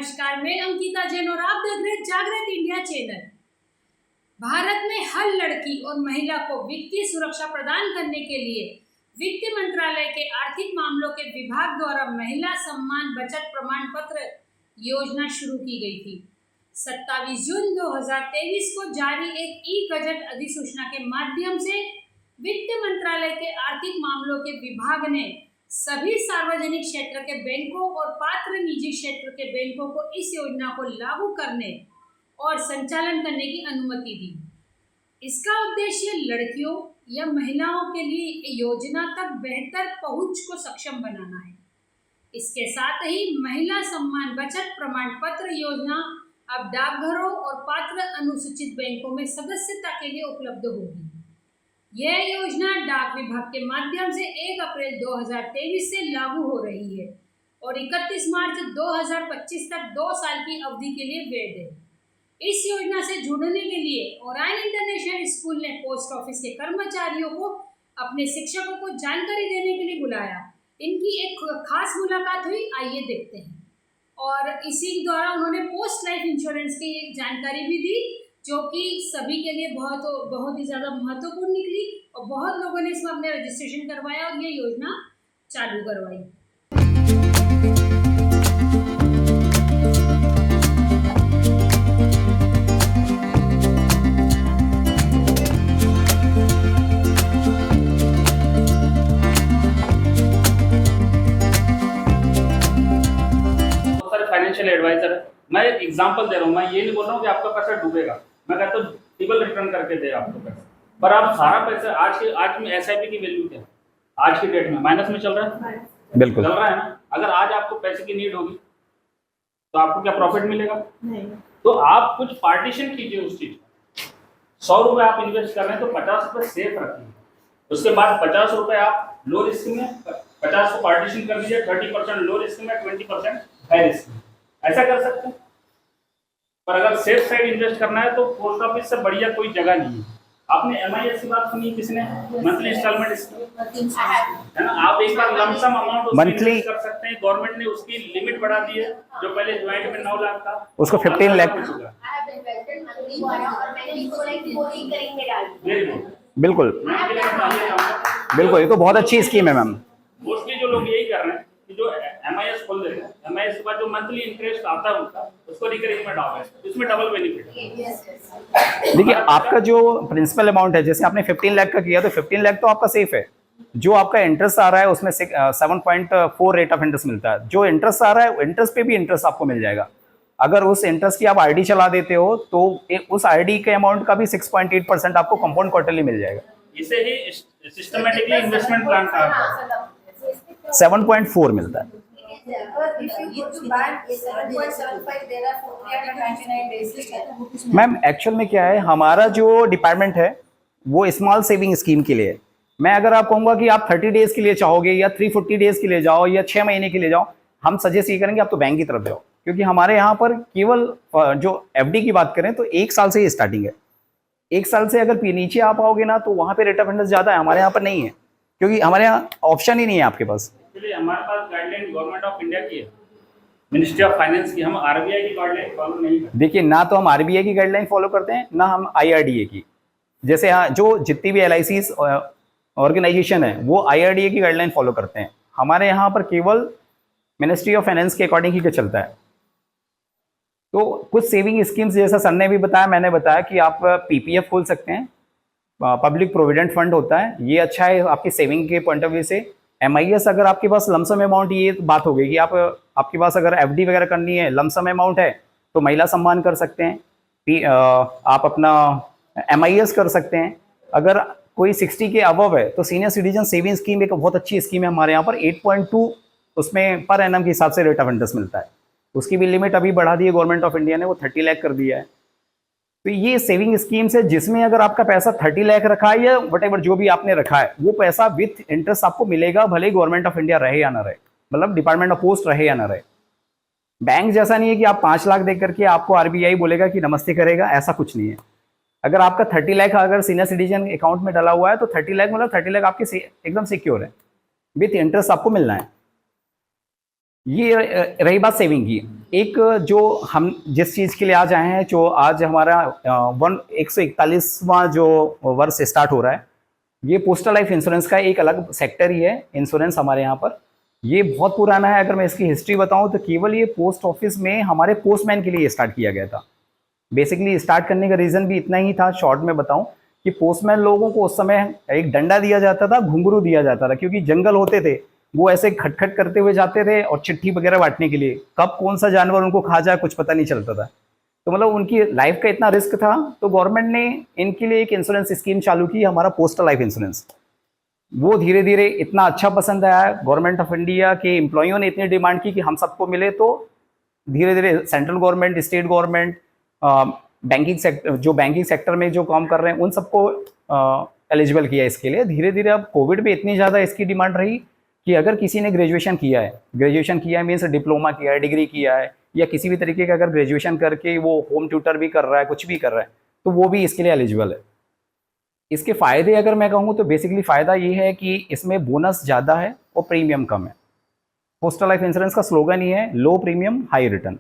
नमस्कार, मैं अंकिता जैन और आप देख रहे हैं जागृत इंडिया चैनल। भारत में हर लड़की और महिला को वित्तीय सुरक्षा प्रदान करने के लिए वित्त मंत्रालय के आर्थिक मामलों के विभाग द्वारा महिला सम्मान बचत प्रमाण पत्र योजना शुरू की गई थी। 27 जून 2023 को जारी एक ई-गजट अधिसूचना के माध्यम से वित्त मंत्रालय के आर्थिक मामलों के विभाग ने सभी सार्वजनिक क्षेत्र के बैंकों और पात्र निजी क्षेत्र के बैंकों को इस योजना को लागू करने और संचालन करने की अनुमति दी। इसका उद्देश्य लड़कियों या महिलाओं के लिए योजना तक बेहतर पहुंच को सक्षम बनाना है। इसके साथ ही महिला सम्मान बचत प्रमाण पत्र योजना अब डाकघरों और पात्र अनुसूचित बैंकों में सदस्यता के लिए उपलब्ध होगी। यह योजना डाक विभाग के माध्यम से 1 अप्रैल 2023 से लागू हो रही है और 31 मार्च 2025 तक 2 साल की अवधि के लिए वैध है। इस योजना से जुड़ने के लिए ओरायन इंटरनेशनल स्कूल ने पोस्ट ऑफिस के कर्मचारियों को अपने शिक्षकों को जानकारी देने के लिए बुलाया। इनकी एक खास मुलाकात हुई, आइए देखते हैं। और इसी द्वारा उन्होंने पोस्ट लाइफ इंश्योरेंस की जानकारी भी दी, जो कि सभी के लिए बहुत ही ज़्यादा महत्वपूर्ण निकली और बहुत लोगों ने इसमें अपने रजिस्ट्रेशन करवाया और ये योजना चालू करवाई। फाइनेंशियल एडवाइजर है, मैं एक एग्जांपल दे रहा हूँ। मैं ये नहीं बोल रहा हूँ कि आपका पैसा डूबेगा, मैं कहता हूँ डबल रिटर्न करके दे आपको पैसा। पर आप सारा पैसा आज में एसआईपी की वैल्यू क्या है? आज की डेट में माइनस में चल रहा है, बिल्कुल चल रहा है ना। अगर आज आपको पैसे की नीड होगी तो आपको क्या प्रॉफिट मिलेगा? नहीं। तो आप कुछ पार्टीशन कीजिए उस चीज का। 100 रुपए आप इन्वेस्ट कर रहे हैं तो 50 रुपए सेफ रखिए। उसके बाद 50 रुपए आप लो रिस्क में, 50 को पार्टीशन कर दीजिए, 30% लो रिस्क में, 20% हाई रिस्क में। ऐसा कर सकते हैं। पर अगर सेफ साइड इन्वेस्ट करना है तो पोस्ट ऑफिस से बढ़िया कोई जगह नहीं है। आपने एमआईएस की बात सुनी किसने? मंथली इंस्टॉलमेंट स्कीम है ना। आप एक बार लमसम अमाउंट मंथली कर सकते हैं। गवर्नमेंट ने उसकी लिमिट बढ़ा दी है, जो पहले ज्वाइंट में 9 लाख था उसको 15 लाख। बिल्कुल बिल्कुल, ये तो बहुत अच्छी स्कीम है मैम। मोस्टली जो लोग यही कर रहे हैं कि जो एमआईएस खोल देते हैं, एमआईएस के बाद जो मंथली इंटरेस्ट आता है उनका, उसको रिकरिंग में डाल है, इसमें डबल बेनिफिट है। देखिए, आपका जो प्रिंसिपल अमाउंट है, जैसे आपने 15 लाख का किया तो 15 लाख तो आपका सेफ है। जो आपका इंटरेस्ट आ रहा है उसमें 7.4 रेट ऑफ इंटरेस्ट मिलता है। जो इंटरेस्ट आ रहा है इंटरेस्ट पे भी इंटरेस्ट आपको मिल जाएगा। अगर उस इंटरेस्ट की आप आरडी चला देते हो तो उस आरडी के अमाउंट का भी 6.8% आपको कंपाउंड क्वार्टरली मिल जाएगा। इसे ही सिस्टमैटिकली इन्वेस्टमेंट प्लान कहा 7.4 मिलता है। मैम एक्चुअल में क्या है, हमारा जो डिपार्टमेंट है वो स्मॉल सेविंग स्कीम के लिए है। मैं अगर आप कहूँगा कि आप 30 डेज के लिए चाहोगे या 340 डेज के लिए जाओ या 6 महीने के लिए जाओ, हम सजेस्ट ये करेंगे आप तो बैंक की तरफ जाओ। क्योंकि हमारे यहाँ पर केवल जो एफडी की बात करें तो 1 साल से ही स्टार्टिंग है। 1 साल से अगर नीचे आप आओगे ना तो वहाँ पे रेट ऑफ इंटरेस्ट ज़्यादा है, हमारे यहाँ पर नहीं है, क्योंकि हमारे यहाँ ऑप्शन ही नहीं है आपके पास। हमारे पास गाइडलाइन गवर्नमेंट ऑफ इंडिया की है, मिनिस्ट्री ऑफ फाइनेंस की। हम आरबीआई की गाइडलाइन फॉलो नहीं करते। देखिए, ना तो हम आरबीआई की गाइडलाइन फॉलो करते हैं, ना हम आईआरडीए की। जैसे हाँ, जो जितनी भी एलआईसी ऑर्गेनाइजेशन है वो आईआरडीए की गाइडलाइन फॉलो करते हैं। हमारे यहाँ पर केवल मिनिस्ट्री ऑफ फाइनेंस के अकॉर्डिंग ही चलता है। तो कुछ सेविंग स्कीम्स जैसा सर ने भी बताया, मैंने बताया कि आप पीपीएफ खोल सकते हैं, पब्लिक प्रोविडेंट फंड होता है, ये अच्छा है आपकी सेविंग के पॉइंट ऑफ व्यू से। एमआईएस अगर आपके पास लमसम अमाउंट, ये बात हो गई कि आपके पास अगर एफडी वगैरह करनी है, लमसम अमाउंट है तो महिला सम्मान कर सकते हैं। आप अपना एमआईएस कर सकते हैं। अगर कोई 60 के अबव है तो सीनियर सिटीजन सेविंग स्कीम एक बहुत अच्छी स्कीम है हमारे यहाँ पर। 8.2 उसमें पर एनम के हिसाब से रेट ऑफ इंटरेस्ट मिलता है। उसकी भी लिमिट अभी बढ़ा दी है गवर्नमेंट ऑफ इंडिया ने, वो 30 लाख कर दिया है। तो ये सेविंग स्कीम्स है जिसमें अगर आपका पैसा 30 लाख रखा है या वटेवर जो भी आपने रखा है, वो पैसा विथ इंटरेस्ट आपको मिलेगा, भले गवर्नमेंट ऑफ इंडिया रहे या ना रहे, मतलब डिपार्टमेंट ऑफ पोस्ट रहे या ना रहे। बैंक जैसा नहीं है कि आप 5 लाख दे करके आपको आरबीआई बोलेगा कि नमस्ते करेगा, ऐसा कुछ नहीं है। अगर आपका 30 लाख अगर सीनियर सिटीजन अकाउंट में डाला हुआ है तो 30 लाख मतलब 30 लाख आपके एकदम सिक्योर है, विथ इंटरेस्ट आपको मिलना है। ये रही बात सेविंग की। एक जो हम जिस चीज़ के लिए आज आए हैं, जो आज हमारा 141वां जो वर्ष स्टार्ट हो रहा है, ये पोस्टल लाइफ इंश्योरेंस का एक अलग सेक्टर ही है इंश्योरेंस हमारे यहाँ पर। ये बहुत पुराना है। अगर मैं इसकी हिस्ट्री बताऊं तो केवल ये पोस्ट ऑफिस में हमारे पोस्टमैन के लिए स्टार्ट किया गया था। बेसिकली स्टार्ट करने का रीज़न भी इतना ही था, शॉर्ट में बताऊं, कि पोस्टमैन लोगों को उस समय एक डंडा दिया जाता था, घुंघरू दिया जाता था, क्योंकि जंगल होते थे, वो ऐसे खटखट करते हुए जाते थे और चिट्ठी वगैरह बांटने के लिए, कब कौन सा जानवर उनको खा जाए कुछ पता नहीं चलता था। तो मतलब उनकी लाइफ का इतना रिस्क था, तो गवर्नमेंट ने इनके लिए एक इंश्योरेंस स्कीम चालू की, हमारा पोस्टल लाइफ इंश्योरेंस। वो धीरे धीरे इतना अच्छा पसंद आया, गवर्नमेंट ऑफ इंडिया के एम्प्लॉइयों ने इतनी डिमांड की कि हम सबको मिले, तो धीरे धीरे central government, state government, banking sector, जो बैंकिंग सेक्टर में जो काम कर रहे हैं, उन सबको एलिजिबल किया इसके लिए। धीरे धीरे अब कोविड में इतनी ज़्यादा इसकी डिमांड रही कि अगर किसी ने ग्रेजुएशन किया है मीन्स डिप्लोमा किया है, डिग्री किया है, या किसी भी तरीके का अगर ग्रेजुएशन करके वो होम ट्यूटर भी कर रहा है, कुछ भी कर रहा है, तो वो भी इसके लिए एलिजिबल है। इसके फ़ायदे अगर मैं कहूँ तो बेसिकली फ़ायदा ये है कि इसमें बोनस ज़्यादा है और प्रीमियम कम है। पोस्टल लाइफ इंश्योरेंस का स्लोगन ही है लो प्रीमियम हाई रिटर्न।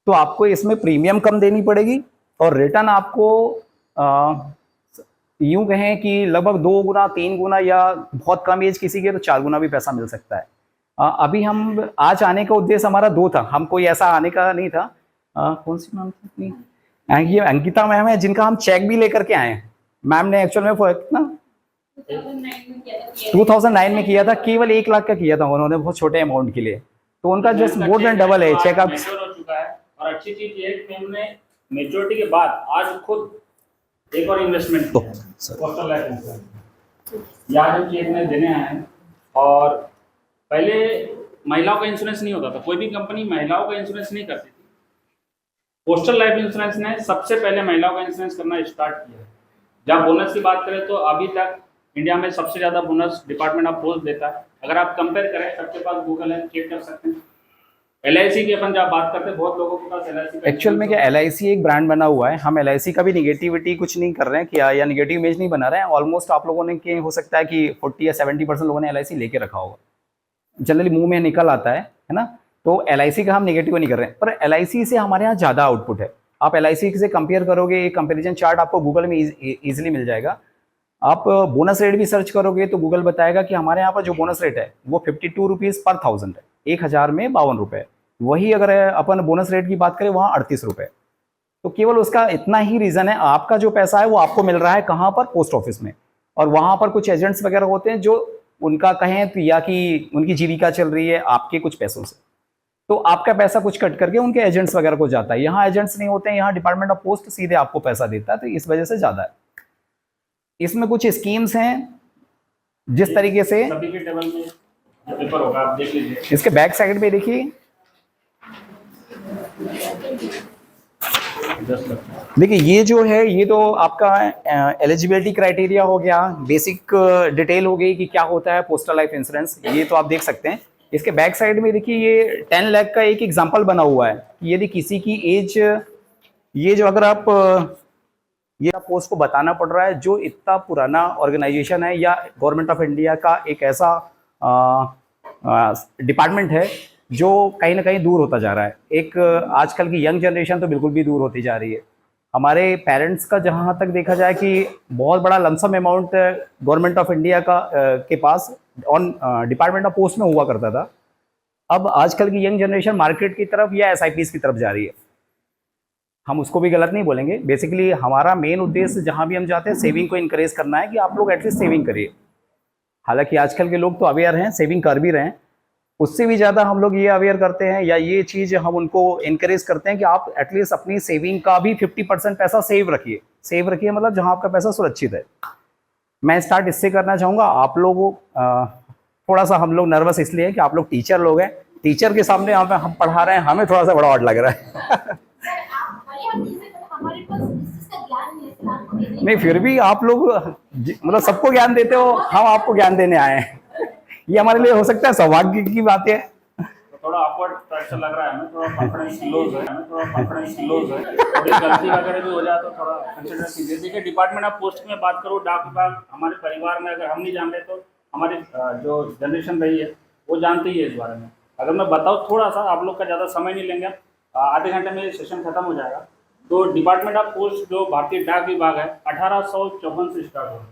तो आपको इसमें प्रीमियम कम देनी पड़ेगी और रिटर्न आपको यूँ कहें कि लगभग 2 गुना 3 गुना, या बहुत कम एज किसी के तो 4 गुना भी पैसा मिल सकता है। अभी हम आज आने का उद्देश्य हमारा 2 था, हम कोई ऐसा आने का नहीं था। कौन सी मैम थी? ये अंकिता मैम है, जिनका हम चेक भी लेकर के आए हैं। मैम ने एक्चुअल में कितना 2009 में किया था, केवल 1 लाख का किया था उन्होंने, बहुत छोटे अमाउंट के लिए। तो उनका जस्ट मोर देन डबल है चेक। आप हो चुका है। और अच्छी चीज ये है कि हमने मेच्योरिटी के बाद आज खुद एक और इन्वेस्टमेंट किया है, पोस्टल लाइफ इंश्योरेंस। आज हम चेक में देने आए हैं। और पहले महिलाओं का इंश्योरेंस नहीं होता था, कोई भी कंपनी महिलाओं का इंश्योरेंस नहीं करती थी। पोस्टल लाइफ इंश्योरेंस ने सबसे पहले महिलाओं का इंश्योरेंस करना स्टार्ट किया है। जब बोनस की बात करें तो अभी तक इंडिया में सबसे ज़्यादा बोनस डिपार्टमेंट ऑफ पोस्ट देता है। अगर आप कंपेयर करें, सबके पास गूगल है, चेक कर सकते हैं। LIC की अपन जब बात करते हैं, बहुत लोगों के पास LIC का एक्चुअल में क्या LIC एक ब्रांड बना हुआ है। हम LIC का भी निगेटिविटी कुछ नहीं कर रहे हैं क्या, या निगेटिव इमेज नहीं बना रहे हैं। ऑलमोस्ट आप लोगों ने के हो सकता है कि 40 या 70% लोगों ने LIC लेके रखा होगा, जनरली मुंह में निकल आता है ना। तो LIC का हम निगेटिव नहीं कर रहे हैं, पर LIC से हमारे यहाँ ज़्यादा आउटपुट है। आप LIC से कंपेयर करोगे, एक कंपेरिजन चार्ट आपको गूगल में ईजिली मिल जाएगा। आप बोनस रेट भी सर्च करोगे तो गूगल बताएगा कि हमारे यहाँ पर जो बोनस रेट है वो 52 रुपीज़ पर 1000 है, 1000 में 52 रुपये। वही अगर अपन बोनस रेट की बात करें वहाँ 38 रुपये। तो केवल उसका इतना ही रीज़न है, आपका जो पैसा है वो आपको मिल रहा है कहाँ पर, पोस्ट ऑफिस में। और वहाँ पर कुछ एजेंट्स वगैरह होते हैं जो उनका कहें तो, या कि उनकी जीविका चल रही है आपके कुछ पैसों से, तो आपका पैसा कुछ कट करके उनके एजेंट्स वगैरह को जाता है। यहाँ एजेंट्स नहीं होते हैं, यहाँ डिपार्टमेंट ऑफ पोस्ट सीधे आपको पैसा देता है, तो इस वजह से ज़्यादा है। इसमें कुछ स्कीम्स हैं जिस तरीके से सभी के टेबल में पेपर होगा, आप देख लीजिए। इसके बैक साइड में देखिए, देखिए ये जो है, ये तो आपका एलिजिबिलिटी क्राइटेरिया हो गया, बेसिक डिटेल हो गई कि क्या होता है पोस्टल लाइफ इंश्योरेंस, ये तो आप देख सकते हैं। इसके बैक साइड में देखिए ये 10 लाख का एक एग्जांपल बना हुआ है कि यदि किसी की एज, ये जो अगर आप ये पोस्ट को बताना पड़ रहा है, जो इतना पुराना ऑर्गेनाइजेशन है या गवर्नमेंट ऑफ इंडिया का एक ऐसा डिपार्टमेंट है जो कहीं ना कहीं दूर होता जा रहा है। एक आजकल की यंग जनरेशन तो बिल्कुल भी दूर होती जा रही है। हमारे पेरेंट्स का जहाँ तक देखा जाए कि बहुत बड़ा lump sum amount government of India का के pass on department of post में हुआ करता था। अब आजकल की यंग जनरेशन मार्केट की तरफ या SIPs की तरफ जा रही है। हम उसको भी गलत नहीं बोलेंगे। बेसिकली हमारा मेन उद्देश्य जहाँ भी हम जाते हैं सेविंग को इनकरेज करना है कि आप लोग एटलीस्ट सेविंग करिए। हालांकि आजकल के लोग तो अवेयर हैं, सेविंग कर भी रहे हैं, उससे भी ज़्यादा हम लोग ये अवेयर करते हैं या ये चीज़ हम उनको इनकरेज करते हैं कि आप एटलीस्ट अपनी सेविंग का भी 50% पैसा सेव रखिए। सेव रखिए मतलब जहाँ आपका पैसा सुरक्षित है। मैं स्टार्ट इससे करना चाहूँगा। आप लोग थोड़ा सा हम लोग नर्वस इसलिए है कि आप लोग टीचर लोग हैं, टीचर के सामने हम पढ़ा रहे हैं, हमें थोड़ा सा बड़ा ऑड लग रहा है। नहीं फिर भी आप लोग मतलब सबको ज्ञान देते हो, हम आपको ज्ञान देने आए हैं। ये हमारे लिए हो सकता है सौभाग्य की बात है। तो थोड़ा ऑकवर्ड प्रेशर लग रहा है हमें, थोड़ा कॉन्फिडेंस लूज है, थोड़ी गलती वगैरह भी हो जाए तो थोड़ा कंसिडर कीजिए। देखिए डिपार्टमेंट ऑफ पोस्ट में बात करूँ, डाक विभाग हमारे परिवार में अगर हम नहीं जानते तो हमारी जो जनरेशन रही है वो जानती ही है इस बारे में। अगर मैं बताऊँ थोड़ा सा, आप लोग का ज़्यादा समय नहीं लेंगे, आधे घंटे में सेशन खत्म हो जाएगा। तो डिपार्टमेंट ऑफ पोस्ट जो भारतीय डाक विभाग है 1854 से स्टार्ट हुआ है,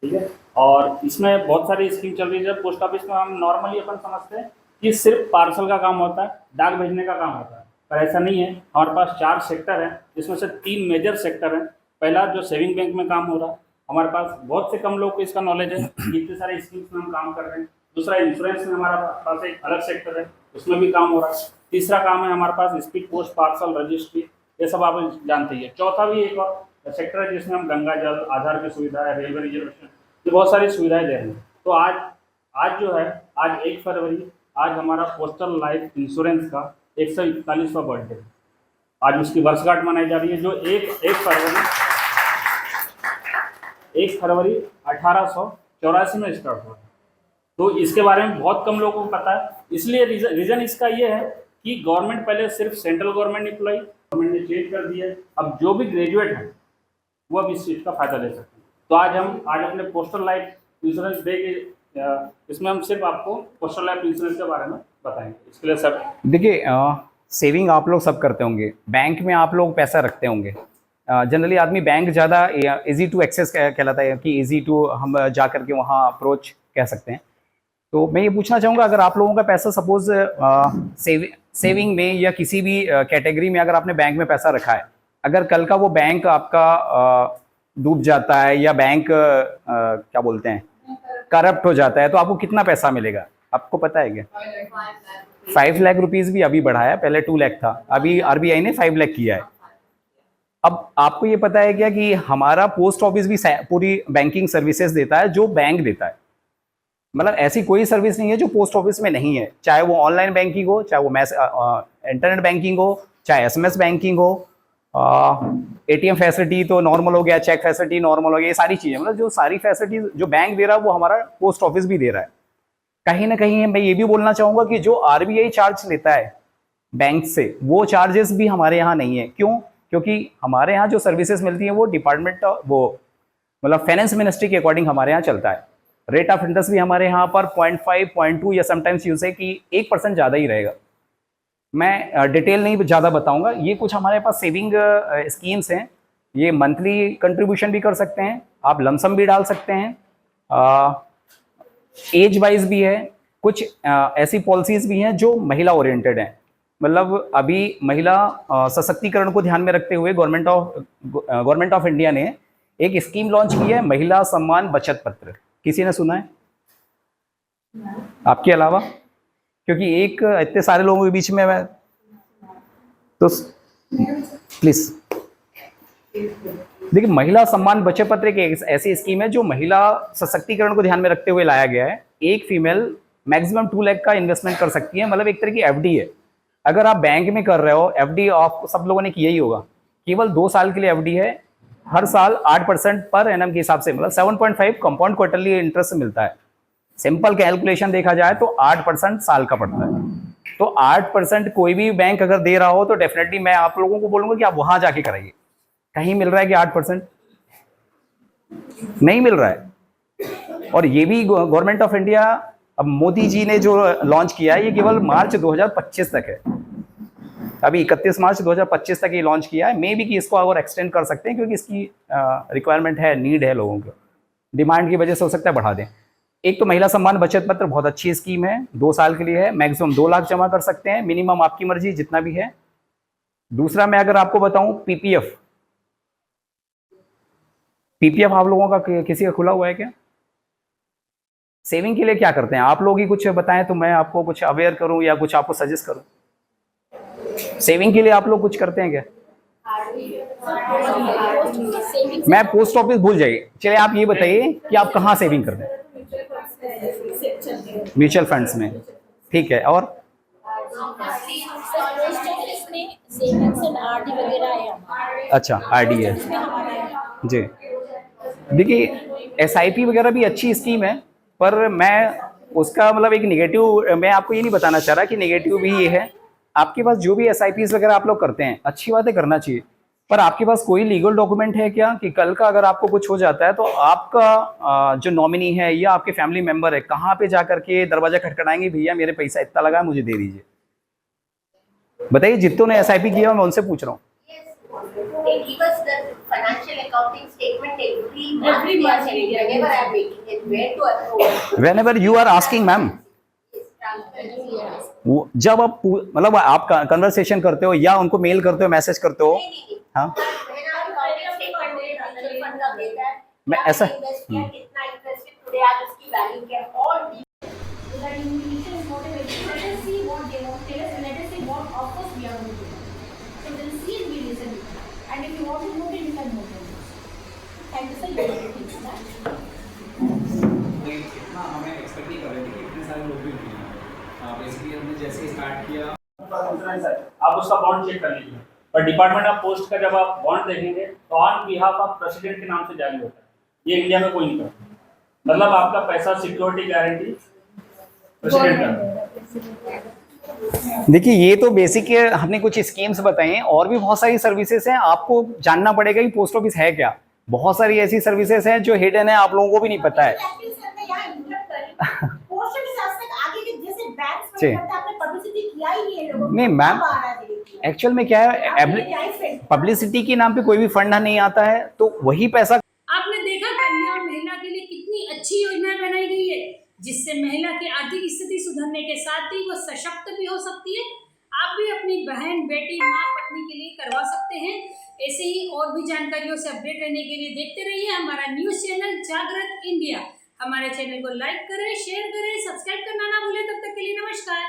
ठीक है। और इसमें बहुत सारी स्कीम चल रही है। पोस्ट ऑफिस में हम नॉर्मली अपन समझते हैं कि सिर्फ पार्सल का काम होता है, डाक भेजने का काम होता है, पर ऐसा नहीं है। हमारे पास 4 सेक्टर हैं, जिसमें से 3 मेजर सेक्टर हैं। पहला जो सेविंग बैंक में काम हो रहा है, हमारे पास बहुत से कम लोग को इसका नॉलेज है, इतने सारे स्कीम्स में हम काम कर रहे हैं। दूसरा इंश्योरेंस में हमारा पास एक अलग सेक्टर है, उसमें भी काम हो रहा है। तीसरा काम है हमारे पास स्पीड पोस्ट, पार्सल, रजिस्ट्री, ये सब आप जानते ही है। चौथा भी एक और सेक्टर है जिसमें हम गंगा जल, आधार की सुविधा है, रेलवे रिजर्वेशन, ये बहुत सारी सुविधाएं दे रहे हैं। तो आज जो है, आज 1 फरवरी, आज हमारा पोस्टल लाइफ इंश्योरेंस का 141वां बर्थडे, आज उसकी वर्षगांठ मनाई जा रही है, जो 1 फरवरी 1884 में स्टार्ट हुआ। तो इसके बारे में बहुत कम लोगों को पता है। इसलिए रीज़न इसका ये है कि गवर्नमेंट पहले सिर्फ सेंट्रल गवर्नमेंट एम्प्लॉई, गवर्नमेंट ने चेंज कर दिया है। अब जो भी ग्रेजुएट हैं वो अब इस चीज़ का फ़ायदा ले सकते हैं। तो आज अपने पोस्टल लाइफ इंश्योरेंस डे के इसमें हम सिर्फ आपको पोस्टल लाइफ इंश्योरेंस के बारे में बताएंगे। इसके लिए सब देखिए, सेविंग आप लोग सब करते होंगे, बैंक में आप लोग पैसा रखते होंगे। जनरली आदमी बैंक ज़्यादा इजी टू एक्सेस कहलाता है कि इजी टू हम जा करके वहाँ अप्रोच कह सकते हैं। तो मैं ये पूछना चाहूँगा, अगर आप लोगों का पैसा सपोज सेविंग में या किसी भी कैटेगरी में अगर आपने बैंक में पैसा रखा है, अगर कल का वो बैंक आपका डूब जाता है या बैंक क्या बोलते हैं करप्ट हो जाता है, तो आपको कितना पैसा मिलेगा, आपको पता है क्या? 5 लाख रुपीज़ भी अभी बढ़ाया, पहले 2 लाख था, अभी आरबीआई ने 5 लाख किया है। अब आपको ये पता है क्या कि हमारा पोस्ट ऑफिस भी पूरी बैंकिंग सर्विसेज देता है जो बैंक देता है। मतलब ऐसी कोई सर्विस नहीं है जो पोस्ट ऑफिस में नहीं है, चाहे वो ऑनलाइन बैंकिंग हो, चाहे वो इंटरनेट बैंकिंग हो, चाहे एसएमएस बैंकिंग हो, एटीएम फैसिलिटी तो नॉर्मल हो गया, चेक फैसिलिटी नॉर्मल हो गया, ये सारी चीज़ें, मतलब जो सारी फैसिलिटी जो बैंक दे रहा है वो हमारा पोस्ट ऑफिस भी दे रहा है। कहीं ना कहीं मैं ये भी बोलना चाहूँगा कि जो आरबीआई चार्ज लेता है बैंक से, वो चार्जेस भी हमारे यहाँ नहीं है। क्यों? क्योंकि हमारे यहाँ जो सर्विसेज मिलती हैं वो डिपार्टमेंट वो मतलब फाइनेंस मिनिस्ट्री के अकॉर्डिंग हमारे यहाँ चलता है। रेट ऑफ इंटरेस्ट भी हमारे यहाँ पर 0.5, 0.2 या समटाइम्स यूँ से कि 1% ज़्यादा ही रहेगा। मैं डिटेल नहीं ज़्यादा बताऊँगा। ये कुछ हमारे पास सेविंग स्कीम्स हैं, ये मंथली कंट्रीब्यूशन भी कर सकते हैं, आप लमसम भी डाल सकते हैं, एज वाइज भी है। कुछ ऐसी पॉलिसीज़ भी हैं जो महिला ओरिएंटेड हैं, मतलब अभी महिला सशक्तिकरण को ध्यान में रखते हुए गवर्नमेंट ऑफ इंडिया ने एक स्कीम लॉन्च की है, महिला सम्मान बचत पत्र। किसी ने सुना है आपके अलावा? क्योंकि एक इतने सारे लोगों के बीच में मैं तो प्लीज देखिए, महिला सम्मान बचत पत्र एक ऐसी स्कीम है जो महिला सशक्तिकरण को ध्यान में रखते हुए लाया गया है। एक फीमेल मैक्सिमम 2 लाख का इन्वेस्टमेंट कर सकती है, मतलब एक तरह की एफडी है। अगर आप बैंक में कर रहे हो एफडी, आप सब लोगों ने किया ही होगा, केवल 2 साल के लिए एफडी है, हर साल 8% पर एनम के हिसाब से, मतलब 7.5 कंपाउंड क्वार्टरली इंटरेस्ट मिलता है। सिंपल कैलकुलेशन देखा जाए तो 8% साल का पड़ता है। तो 8% कोई भी बैंक अगर दे रहा हो तो डेफिनेटली मैं आप लोगों को बोलूंगा कि आप वहां जाके कराइए। कहीं मिल रहा है कि 8%? नहीं मिल रहा है। और ये भी गवर्नमेंट ऑफ इंडिया, अब मोदी जी ने जो लॉन्च किया है ये केवल मार्च 2025 तक है, अभी 31 मार्च 2025 तक ये लॉन्च किया है। मे बी कि इसको और एक्सटेंड कर सकते हैं, क्योंकि इसकी रिक्वायरमेंट है, नीड है लोगों को, डिमांड की वजह से हो सकता है बढ़ा दें। एक तो महिला सम्मान बचत पत्र बहुत अच्छी स्कीम है, 2 साल के लिए है, मैक्सिमम 2 लाख जमा कर सकते हैं, मिनिमम आपकी मर्जी जितना भी है। दूसरा मैं अगर आपको बताऊं पीपीएफ आप लोगों का किसी का खुला हुआ है क्या? सेविंग के लिए क्या करते हैं आप लोग ही कुछ बताएं तो मैं आपको कुछ अवेयर करूं या कुछ आपको सजेस्ट करूं। सेविंग के लिए आप लोग कुछ करते हैं क्या? मैं पोस्ट ऑफिस भूल जाइए, चलिए आप ये बताइए कि आप कहाँ सेविंग करते हैं? म्यूचुअल फंड्स में, ठीक है। और अच्छा, आरडी है जी। देखिए एसआईपी वगैरह भी अच्छी स्कीम है, पर मैं उसका मतलब एक नेगेटिव, मैं आपको ये नहीं बताना चाह रहा कि नेगेटिव भी ये है। आपके पास जो भी एसआईपीज वगैरह आप लोग करते हैं, अच्छी बात है, करना चाहिए, पर आपके पास कोई लीगल डॉक्यूमेंट है क्या कि कल का अगर आपको कुछ हो जाता है तो आपका जो नॉमिनी है या आपके फैमिली मेंबर है कहाँ पे जाकर के दरवाजा खटखटाएंगे, भैया मेरे पैसा इतना लगा है मुझे दे दीजिए? बताइए, जितनों ने एसआईपी किया मैं उनसे पूछ रहा हूँ। They give us the financial accounting statement every month. They are saying whenever I am making it, where to approve. Whenever you are asking, ma'am, जब आप मतलब आप कन्वर्सेशन करते हो या उनको मेल करते हो, मैसेज करते हो? हाँ, मैं ऐसा कितना इंटरेस्ट टुडे आज उसकी वैल्यू क्या all and if you want to move it, you can move it. And this is इतना हमें एक्सपेक्ट नहीं कर रहे थे कि इतने सारे लोग भी मिलेंगे। बेसिकली हमने जैसे स्टार्ट किया, आप उसका बॉन्ड चेक कर लीजिए, पर डिपार्टमेंट ऑफ पोस्ट का जब आप बॉन्ड देखेंगे तो ऑन बिहाफ ऑफ प्रेसिडेंट के नाम से जारी होता है। ये इंडिया में कोई नहीं करता। मतलब आपका पैसा सिक्योरिटी गारंटी प्रेसिडेंट का। देखिए ये तो बेसिक है, हमने कुछ स्कीम्स बताई हैं, और भी बहुत सारी सर्विसेज हैं। आपको जानना पड़ेगा कि पोस्ट ऑफिस है क्या। बहुत सारी ऐसी सर्विसेज हैं जो हिडन है, आप लोगों को भी नहीं पता है। नहीं मैम, एक्चुअल में क्या है, पब्लिसिटी के नाम पे कोई भी फंड नहीं आता है, तो वही पैसा। आपने देखा कन्या और महिला के लिए कितनी अच्छी योजनाएं बनाई गई है, जिससे महिला की आर्थिक स्थिति सुधरने के साथ ही वो सशक्त भी हो सकती है। आप भी अपनी बहन, बेटी, माँ, पत्नी के लिए करवा सकते हैं। ऐसे ही और भी जानकारियों से अपडेट रहने के लिए देखते रहिए हमारा न्यूज़ चैनल जागृत इंडिया। हमारे चैनल को लाइक करें, शेयर करें, सब्सक्राइब करना ना भूलें। तब तक के लिए नमस्कार।